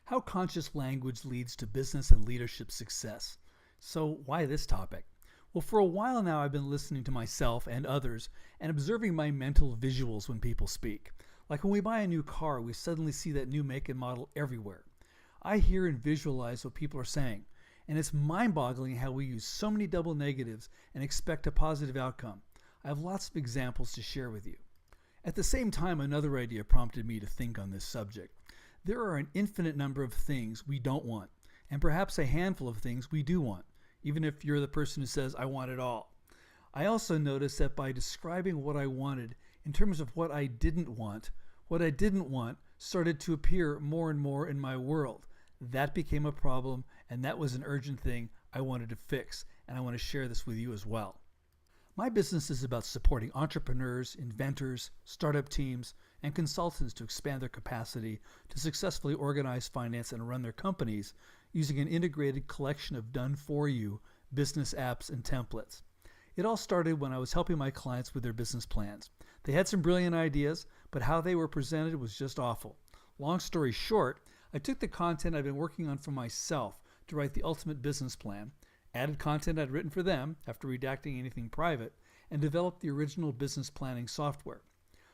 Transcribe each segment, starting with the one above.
How conscious language leads to business and leadership success. So why this topic? Well, for a while now I've been listening to myself and others and observing my mental visuals when people speak. Like when we buy a new car, we suddenly see that new make and model everywhere. I hear and visualize what people are saying, and it's mind-boggling how we use so many double negatives and expect a positive outcome. I have lots of examples to share with you. At the same time, another idea prompted me to think on this subject. There are an infinite number of things we don't want, and perhaps a handful of things we do want, even if you're the person who says, I want it all. I also noticed that by describing what I wanted in terms of what I didn't want started to appear more and more in my world. That became a problem, and that was an urgent thing I wanted to fix, and I want to share this with you as well. My business is about supporting entrepreneurs, inventors, startup teams, and consultants to expand their capacity to successfully organize, finance, and run their companies using an integrated collection of done-for-you business apps and templates. It all started when I was helping my clients with their business plans. They had some brilliant ideas, but how they were presented was just awful. Long story short, I took the content I've been working on for myself to write the ultimate business plan, added content I'd written for them after redacting anything private, and developed the original business planning software.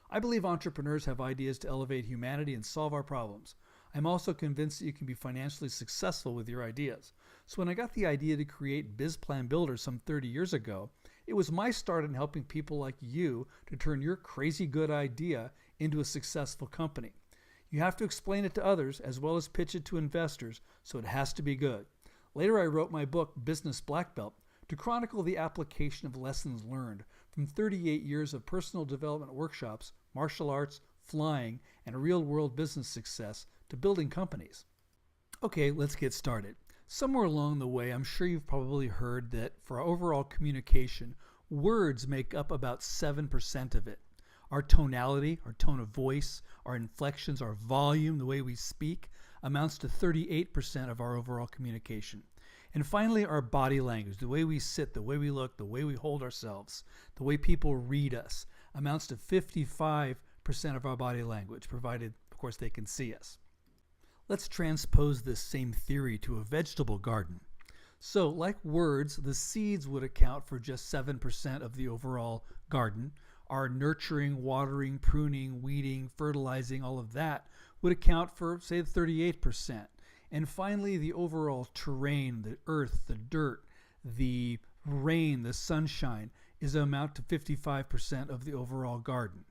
I believe entrepreneurs have ideas to elevate humanity and solve our problems. I'm also convinced that you can be financially successful with your ideas. So when I got the idea to create BizPlan Builder some 30 years ago, it was my start in helping people like you to turn your crazy good idea into a successful company. You have to explain it to others as well as pitch it to investors, so it has to be good. Later, I wrote my book, Business Black Belt, to chronicle the application of lessons learned from 38 years of personal development workshops, martial arts, flying, and real-world business success to building companies. Okay, let's get started. Somewhere along the way, I'm sure you've probably heard that for our overall communication, words make up about 7% of it. Our tonality, our tone of voice, our inflections, our volume, the way we speak, amounts to 38% of our overall communication. And finally, our body language, the way we sit, the way we look, the way we hold ourselves, the way people read us, amounts to 55% of our body language, provided, of course, they can see us. Let's transpose this same theory to a vegetable garden. So, like words, the seeds would account for just 7% of the overall garden. Our nurturing, watering, pruning, weeding, fertilizing, all of that would account for, say, 38%. And finally, the overall terrain, the earth, the dirt, the rain, the sunshine, is amount to 55% of the overall garden.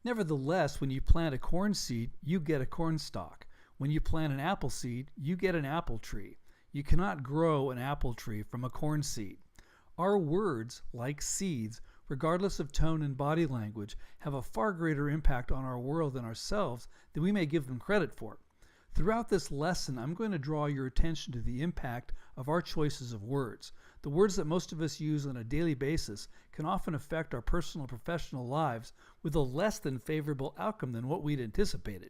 Nevertheless, when you plant a corn seed, you get a corn stalk. When you plant an apple seed, you get an apple tree. You cannot grow an apple tree from a corn seed. Our words, like seeds, regardless of tone and body language, have a far greater impact on our world and ourselves than we may give them credit for. Throughout this lesson, I'm going to draw your attention to the impact of our choices of words. The words that most of us use on a daily basis can often affect our personal and professional lives with a less than favorable outcome than what we'd anticipated.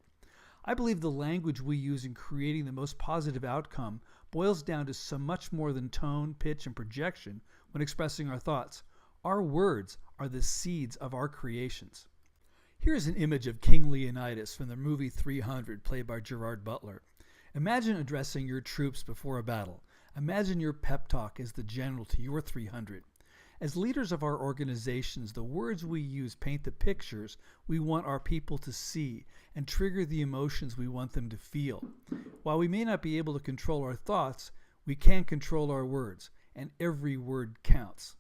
I believe the language we use in creating the most positive outcome boils down to so much more than tone, pitch, and projection when expressing our thoughts. Our words are the seeds of our creations. Here's an image of King Leonidas from the movie 300, played by Gerard Butler. Imagine addressing your troops before a battle. Imagine your pep talk as the general to your 300. As leaders of our organizations, the words we use paint the pictures we want our people to see and trigger the emotions we want them to feel. While we may not be able to control our thoughts, we can control our words, and every word counts.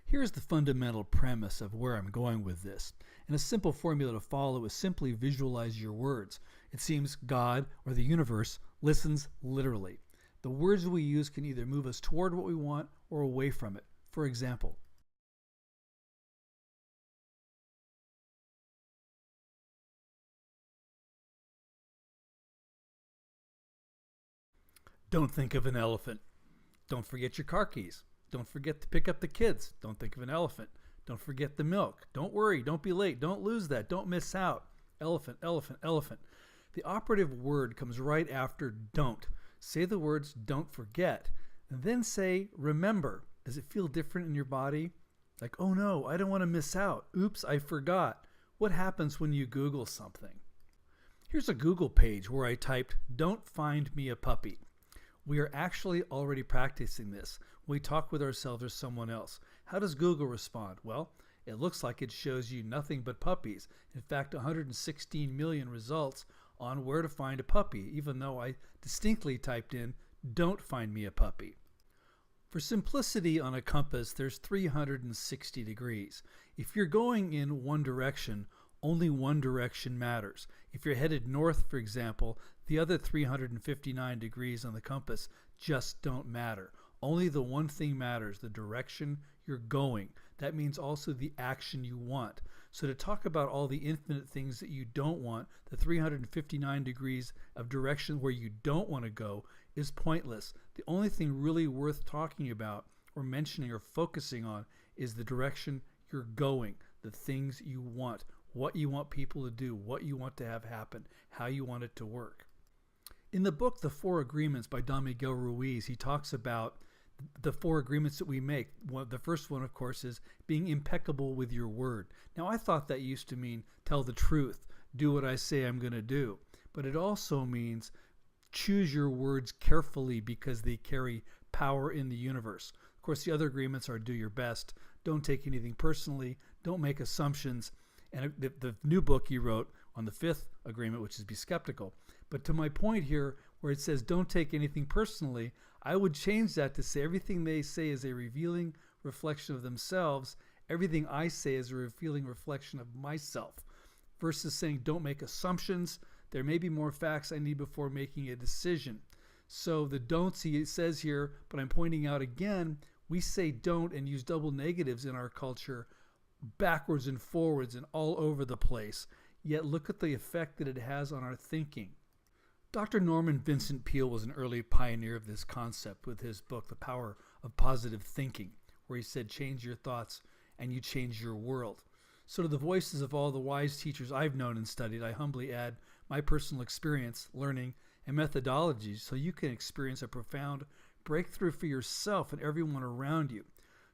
Here's the fundamental premise of where I'm going with this. And a simple formula to follow is simply visualize your words. It seems God or the universe listens literally. The words we use can either move us toward what we want or away from it. For example, don't think of an elephant. Don't forget your car keys. Don't forget to pick up the kids. Don't think of an elephant. Don't forget the milk. Don't worry. Don't be late. Don't lose that. Don't miss out. Elephant, elephant, elephant. The operative word comes right after don't. Say the words don't forget, and then say remember. Does it feel different in your body? Like, oh no, I don't want to miss out. Oops, I forgot. What happens when you Google something? Here's a Google page where I typed, "Don't find me a puppy." We are actually already practicing this when we talk with ourselves or someone else. How does Google respond? Well, it looks like it shows you nothing but puppies. In fact, 116 million results on where to find a puppy, even though I distinctly typed in, "Don't find me a puppy." For simplicity on a compass, there's 360 degrees. If you're going in one direction, only one direction matters. If you're headed north, for example, the other 359 degrees on the compass just don't matter. Only the one thing matters, the direction you're going. That means also the action you want. So to talk about all the infinite things that you don't want, the 359 degrees of direction where you don't want to go, is pointless. The only thing really worth talking about or mentioning or focusing on is the direction you're going, the things you want, what you want people to do, what you want to have happen, how you want it to work. In the book, The Four Agreements by Don Miguel Ruiz, he talks about the four agreements that we make. The first one, of course, is being impeccable with your word. Now, I thought that used to mean tell the truth, do what I say I'm going to do. But it also means choose your words carefully because they carry power in the universe. Of course, the other agreements are do your best, don't take anything personally, don't make assumptions. And the new book he wrote on the fifth agreement, which is be skeptical. But to my point here, where it says don't take anything personally, I would change that to say everything they say is a revealing reflection of themselves. Everything I say is a revealing reflection of myself. Versus saying don't make assumptions. There may be more facts I need before making a decision. So the don'ts he says here, but I'm pointing out again, we say don't and use double negatives in our culture backwards and forwards and all over the place. Yet look at the effect that it has on our thinking. Dr. Norman Vincent Peale was an early pioneer of this concept with his book, The Power of Positive Thinking, where he said, change your thoughts and you change your world. So to the voices of all the wise teachers I've known and studied, I humbly add my personal experience, learning, and methodologies so you can experience a profound breakthrough for yourself and everyone around you.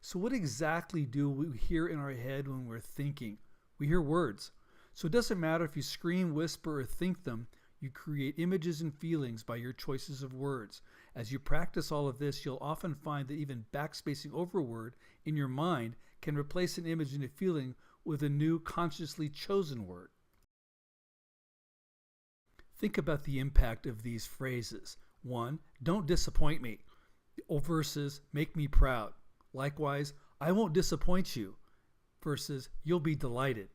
So what exactly do we hear in our head when we're thinking? We hear words. So it doesn't matter if you scream, whisper, or think them, you create images and feelings by your choices of words. As you practice all of this, you'll often find that even backspacing over a word in your mind can replace an image and a feeling with a new consciously chosen word. Think about the impact of these phrases. 1, don't disappoint me, versus make me proud. Likewise, I won't disappoint you, versus you'll be delighted.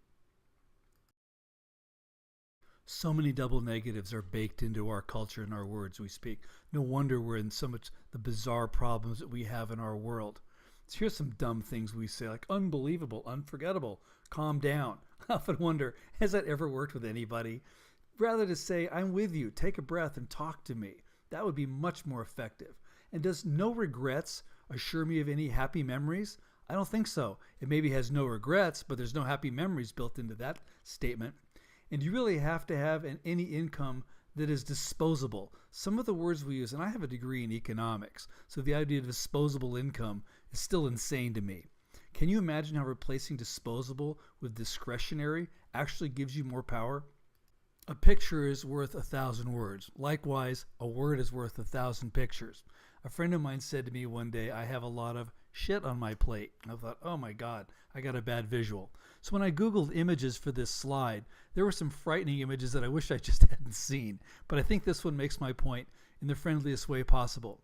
So many double negatives are baked into our culture and our words we speak. No wonder we're in so much the bizarre problems that we have in our world. So here's some dumb things we say, like unbelievable, unforgettable, calm down. I often wonder, has that ever worked with anybody? Rather to say, I'm with you, take a breath and talk to me. That would be much more effective. And does no regrets assure me of any happy memories? I don't think so. It maybe has no regrets, but there's no happy memories built into that statement. And you really have to have any income that is disposable. Some of the words we use, and I have a degree in economics, so the idea of disposable income is still insane to me. Can you imagine how replacing disposable with discretionary actually gives you more power? A picture is worth 1,000 words. Likewise, a word is worth 1,000 pictures. A friend of mine said to me one day, I have a lot of shit on my plate. And I thought, oh my God, I got a bad visual. So when I Googled images for this slide, there were some frightening images that I wish I just hadn't seen. But I think this one makes my point in the friendliest way possible.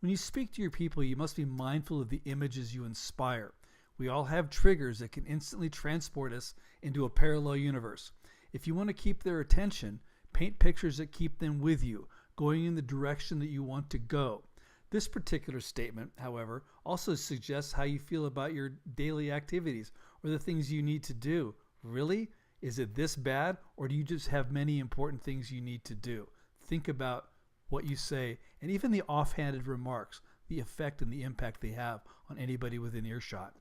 When you speak to your people, you must be mindful of the images you inspire. We all have triggers that can instantly transport us into a parallel universe. If you want to keep their attention, paint pictures that keep them with you, going in the direction that you want to go. This particular statement, however, also suggests how you feel about your daily activities or the things you need to do. Really? Is it this bad, or do you just have many important things you need to do? Think about what you say, and even the offhanded remarks, the effect and the impact they have on anybody within earshot.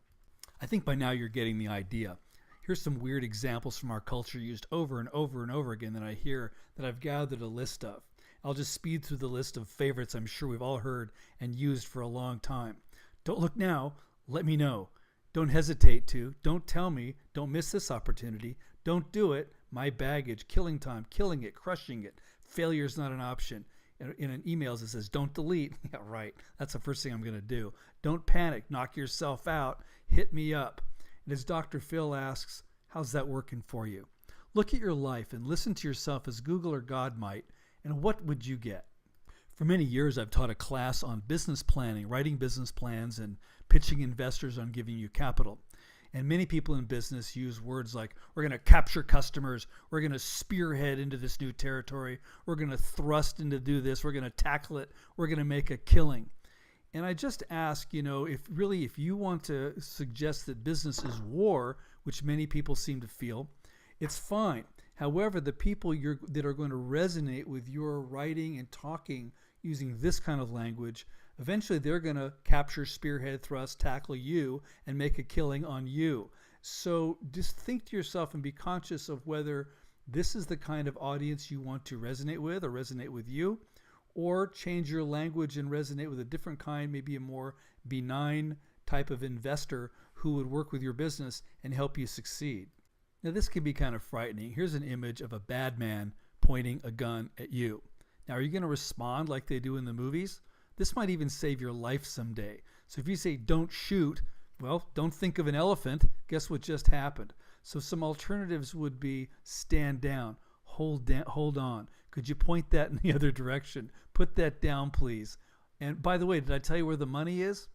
I think by now you're getting the idea. Here's some weird examples from our culture used over and over and over again that I hear that I've gathered a list of. I'll just speed through the list of favorites I'm sure we've all heard and used for a long time. Don't look now, let me know. Don't hesitate to. Don't tell me. Don't miss this opportunity. Don't do it. my baggage, killing time, killing it, crushing it. Failure is not an option. In an emails it says, don't delete. Yeah, right. That's the first thing I'm going to do. Don't panic. Knock yourself out. Hit me up. And as Dr. Phil asks, how's that working for you? Look at your life and listen to yourself as Google or God might, and what would you get? For many years, I've taught a class on business planning, writing business plans, and pitching investors on giving you capital. And many people in business use words like, we're going to capture customers, we're going to spearhead into this new territory, we're going to thrust into do this, we're going to tackle it, we're going to make a killing. And I just ask, if you want to suggest that business is war, which many people seem to feel, it's fine. However, the people that are going to resonate with your writing and talking using this kind of language, eventually they're going to capture, spearhead, thrust, tackle you, and make a killing on you. So just think to yourself and be conscious of whether this is the kind of audience you want to resonate with or resonate with you, or change your language and resonate with a different kind, maybe a more benign type of investor who would work with your business and help you succeed. Now, this can be kind of frightening. Here's an image of a bad man pointing a gun at you. Now, are you going to respond like they do in the movies? This might even save your life someday. So if you say, don't shoot, well, don't think of an elephant. Guess what just happened? So some alternatives would be stand down, hold on. Could you point that in the other direction? Put that down, please. And by the way, did I tell you where the money is?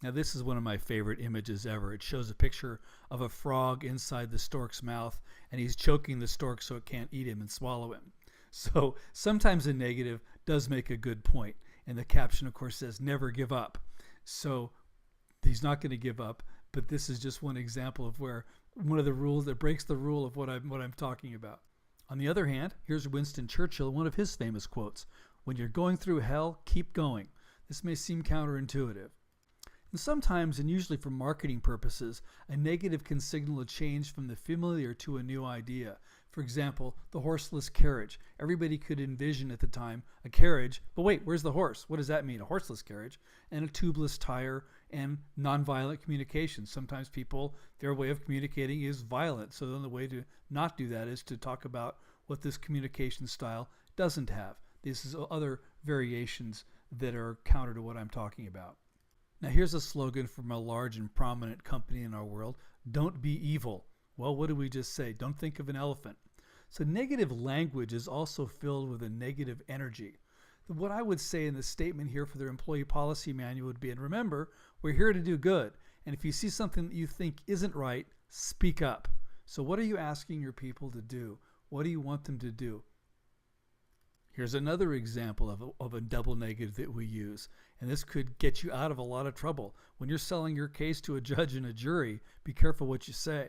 Now, this is one of my favorite images ever. It shows a picture of a frog inside the stork's mouth, and he's choking the stork so it can't eat him and swallow him. So sometimes a negative does make a good point. And the caption, of course, says, never give up. So he's not going to give up, but this is just one example of where one of the rules that breaks the rule of what I'm talking about. On the other hand, here's Winston Churchill, one of his famous quotes. When you're going through hell, keep going. This may seem counterintuitive. And sometimes, and usually for marketing purposes, a negative can signal a change from the familiar to a new idea. For example, the horseless carriage. Everybody could envision at the time a carriage, but wait, where's the horse? What does that mean? A horseless carriage and a tubeless tire and nonviolent communication. Sometimes people, their way of communicating is violent. So then the way to not do that is to talk about what this communication style doesn't have. This is other variations that are counter to what I'm talking about. Now here's a slogan from a large and prominent company in our world. Don't be evil. Well, what did we just say? Don't think of an elephant. So negative language is also filled with a negative energy. What I would say in the statement here for their employee policy manual would be, and remember, we're here to do good. And if you see something that you think isn't right, speak up. So what are you asking your people to do? What do you want them to do? Here's another example of a double negative that we use. And this could get you out of a lot of trouble. When you're selling your case to a judge and a jury, be careful what you say.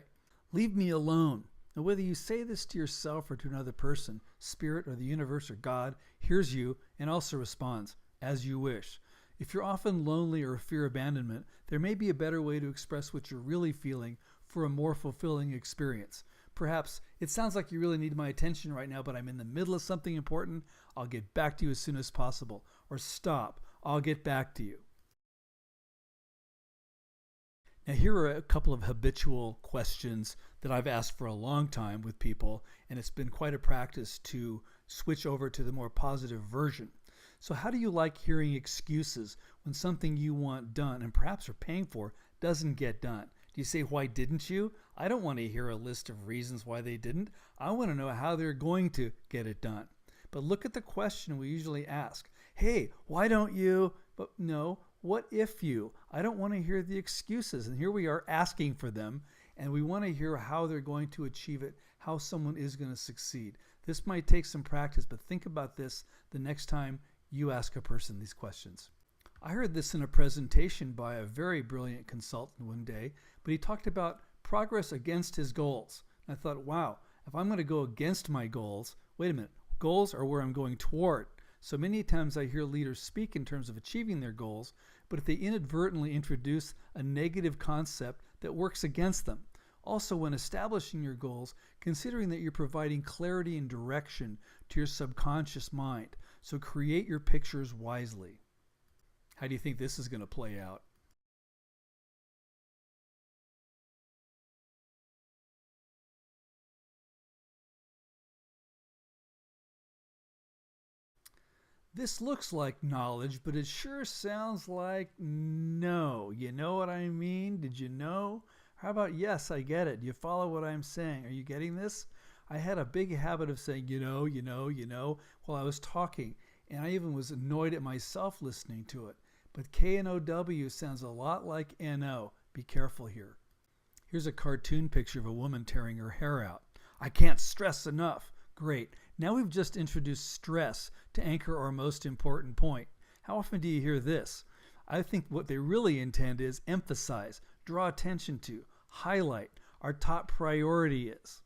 Leave me alone. Now, whether you say this to yourself or to another person, spirit or the universe or God hears you and also responds, as you wish. If you're often lonely or fear abandonment, there may be a better way to express what you're really feeling for a more fulfilling experience. Perhaps, it sounds like you really need my attention right now, but I'm in the middle of something important. I'll get back to you as soon as possible. Or stop, I'll get back to you. Now, here are a couple of habitual questions that I've asked for a long time with people, and it's been quite a practice to switch over to the more positive version. So how do you like hearing excuses when something you want done and perhaps are paying for doesn't get done? Do you say, why didn't you? I don't want to hear a list of reasons why they didn't. I want to know how they're going to get it done. But look at the question we usually ask. Hey, why don't you? But no, what if you? I don't want to hear the excuses. And here we are asking for them, and we want to hear how they're going to achieve it, how someone is going to succeed. This might take some practice, but think about this the next time you ask a person these questions. I heard this in a presentation by a very brilliant consultant one day, but he talked about progress against his goals. And I thought, wow, if I'm going to go against my goals, wait a minute, goals are where I'm going toward. So many times I hear leaders speak in terms of achieving their goals, but if they inadvertently introduce a negative concept that works against them. Also, when establishing your goals, considering that you're providing clarity and direction to your subconscious mind. So create your pictures wisely. How do you think this is going to play out? This looks like knowledge, but it sure sounds like no. You know what I mean? Did you know? How about yes, I get it. Do you follow what I'm saying? Are you getting this? I had a big habit of saying, while I was talking, and I even was annoyed at myself listening to it. But K-N-O-W sounds a lot like N-O. Be careful here. Here's a cartoon picture of a woman tearing her hair out. I can't stress enough. Great. Now we've just introduced stress to anchor our most important point. How often do you hear this? I think what they really intend is emphasize, draw attention to, highlight. Our top priority is.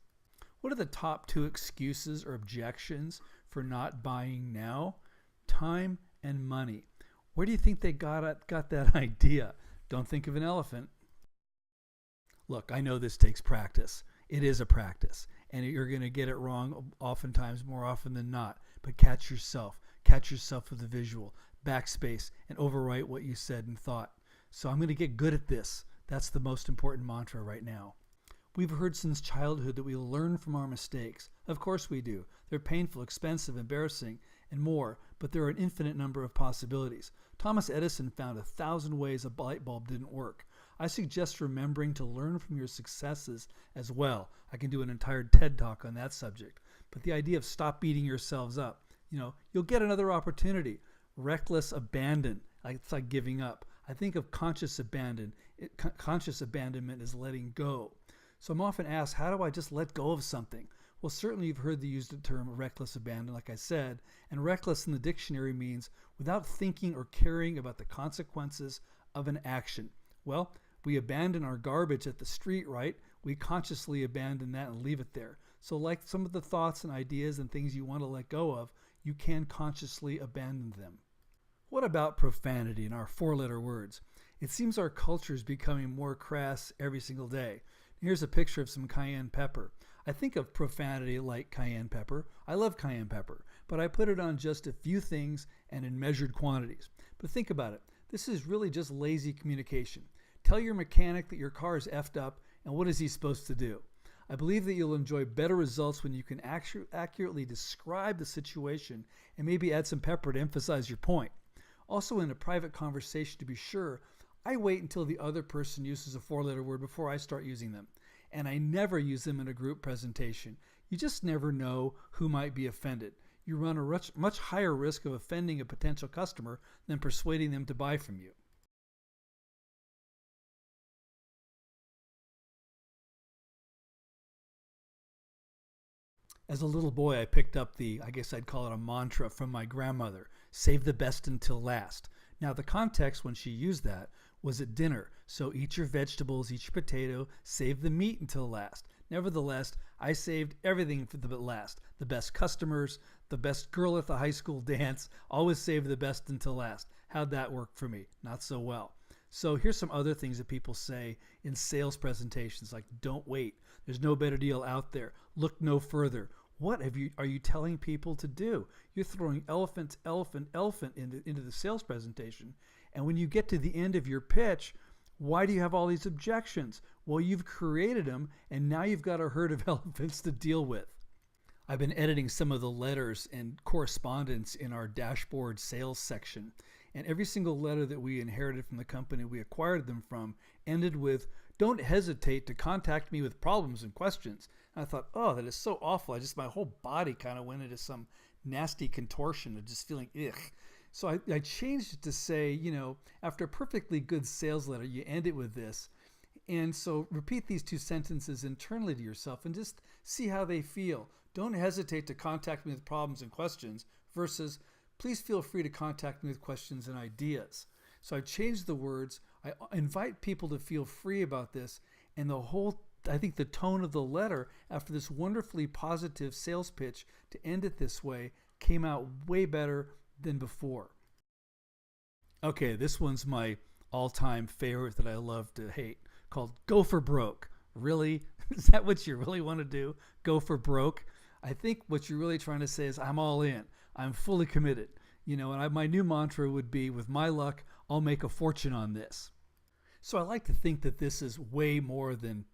What are the top 2 excuses or objections for not buying now? Time and money. Where do you think they got that idea? Don't think of an elephant. Look, I know this takes practice. It is a practice, and you're going to get it wrong oftentimes, more often than not. But catch yourself with the visual, backspace, and overwrite what you said and thought. So I'm going to get good at this. That's the most important mantra right now. We've heard since childhood that we learn from our mistakes. Of course we do. They're painful, expensive, embarrassing, and more, but there are an infinite number of possibilities. Thomas Edison found 1,000 ways a light bulb didn't work. I suggest remembering to learn from your successes as well. I can do an entire TED Talk on that subject. But the idea of stop beating yourselves up, you'll get another opportunity. Reckless abandon, it's like giving up. I think of conscious abandonment is letting go. So I'm often asked, how do I just let go of something? Well, certainly you've heard the term reckless abandon, like I said, and reckless in the dictionary means without thinking or caring about the consequences of an action. Well, we abandon our garbage at the street, right? We consciously abandon that and leave it there. So like some of the thoughts and ideas and things you want to let go of, you can consciously abandon them. What about profanity in our 4-letter words? It seems our culture is becoming more crass every single day. Here's a picture of some cayenne pepper. I think of profanity like cayenne pepper. I love cayenne pepper, but I put it on just a few things and in measured quantities. But think about it. This is really just lazy communication. Tell your mechanic that your car is effed up, and what is he supposed to do? I believe that you'll enjoy better results when you can accurately describe the situation and maybe add some pepper to emphasize your point. Also, in a private conversation, to be sure, I wait until the other person uses a 4-letter word before I start using them. And I never use them in a group presentation. You just never know who might be offended. You run a much higher risk of offending a potential customer than persuading them to buy from you. As a little boy, I picked up I guess I'd call it a mantra from my grandmother, save the best until last. Now, the context when she used that was at dinner. So eat your vegetables, eat your potato, save the meat until last. Nevertheless, I saved everything for the last. The best customers, the best girl at the high school dance, always save the best until last. How'd that work for me? Not so well. So here's some other things that people say in sales presentations, like don't wait. There's no better deal out there. Look no further. What are you telling people to do? You're throwing elephant into the sales presentation. And when you get to the end of your pitch, why do you have all these objections? Well, you've created them, and now you've got a herd of elephants to deal with. I've been editing some of the letters and correspondence in our dashboard sales section. And every single letter that we inherited from the company we acquired them from ended with, don't hesitate to contact me with problems and questions. And I thought, oh, that is so awful. My whole body kind of went into some nasty contortion of just feeling ugh. So I changed it to say, after a perfectly good sales letter, you end it with this. And so repeat these 2 sentences internally to yourself and just see how they feel. Don't hesitate to contact me with problems and questions versus please feel free to contact me with questions and ideas. So I changed the words. I invite people to feel free about this. And I think the tone of the letter after this wonderfully positive sales pitch to end it this way came out way better than before. Okay, this one's my all-time favorite that I love to hate, called Go for Broke. Really? Is that what you really want to do? Go for broke? I think what you're really trying to say is I'm all in. I'm fully committed. My new mantra would be, with my luck, I'll make a fortune on this. So I like to think that this is way more than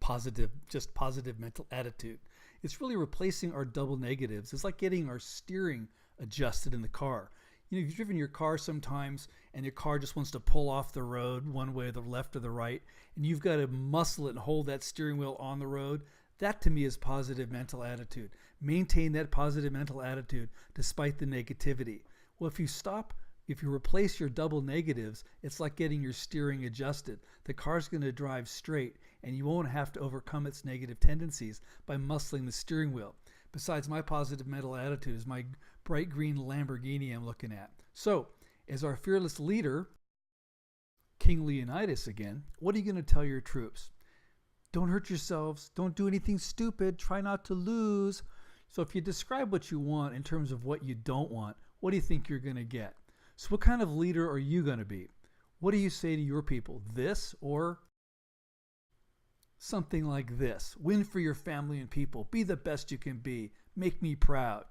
just positive mental attitude. It's really replacing our double negatives. It's like getting our steering adjusted in the car. You've driven your car sometimes and your car just wants to pull off the road one way or the left or the right, and you've got to muscle it and hold that steering wheel on the road. That to me is positive mental attitude. Maintain that positive mental attitude despite the negativity. Well, if you replace your double negatives, it's like getting your steering adjusted. The car's going to drive straight and you won't have to overcome its negative tendencies by muscling the steering wheel. Besides, my positive mental attitude is my bright green Lamborghini I'm looking at. So, as our fearless leader, King Leonidas again, what are you going to tell your troops? Don't hurt yourselves. Don't do anything stupid. Try not to lose. So if you describe what you want in terms of what you don't want, what do you think you're going to get? So what kind of leader are you going to be? What do you say to your people? This or something like this? Win for your family and people. Be the best you can be. Make me proud.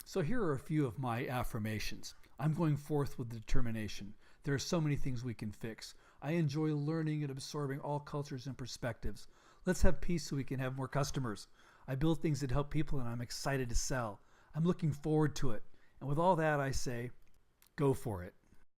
So here are a few of my affirmations. I'm going forth with determination. There are so many things we can fix. I enjoy learning and absorbing all cultures and perspectives. Let's have peace so we can have more customers. I build things that help people and I'm excited to sell. I'm looking forward to it. And with all that, I say, go for it.